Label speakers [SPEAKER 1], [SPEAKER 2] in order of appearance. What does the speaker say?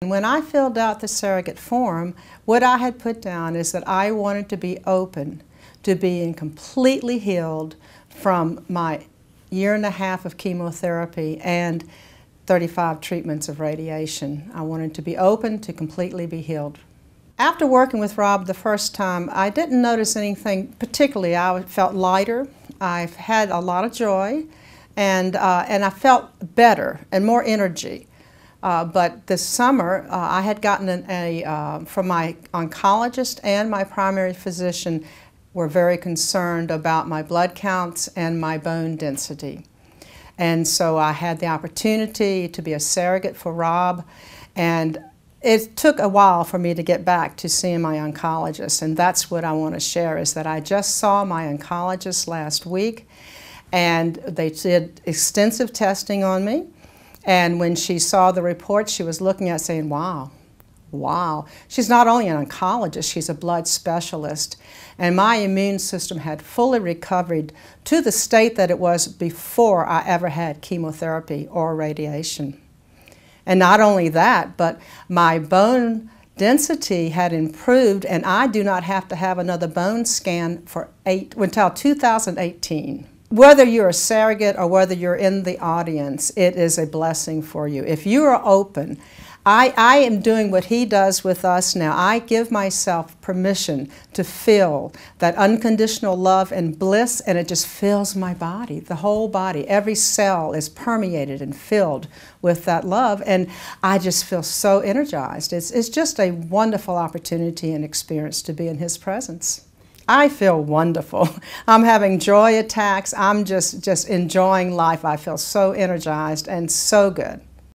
[SPEAKER 1] When I filled out the surrogate form, what I had put down is that I wanted to be open to being completely healed from my 1.5 years of chemotherapy and 35 treatments of radiation. I wanted to be open to completely be healed. After working with Rob the first time, I didn't notice anything particularly. I felt lighter, I've had a lot of joy, and I felt better and more energy. But this summer, I had gotten from my oncologist and my primary physician were very concerned about my blood counts and my bone density. And so I had the opportunity to be a surrogate for Rob, and it took a while for me to get back to seeing my oncologist, and that's what I want to share, is that I just saw my oncologist last week, and they did extensive testing on me. And when she saw the report, she was looking at it saying, wow, wow. She's not only an oncologist, she's a blood specialist. And my immune system had fully recovered to the state that it was before I ever had chemotherapy or radiation. And not only that, but my bone density had improved, and I do not have to have another bone scan until 2018. Whether you're a surrogate or whether you're in the audience, it is a blessing for you. If you are open, I am doing what he does with us now. I give myself permission to feel that unconditional love and bliss, and it just fills my body, the whole body. Every cell is permeated and filled with that love, and I just feel so energized. It's just a wonderful opportunity and experience to be in his presence. I feel wonderful. I'm having joy attacks. I'm just enjoying life. I feel so energized and so good.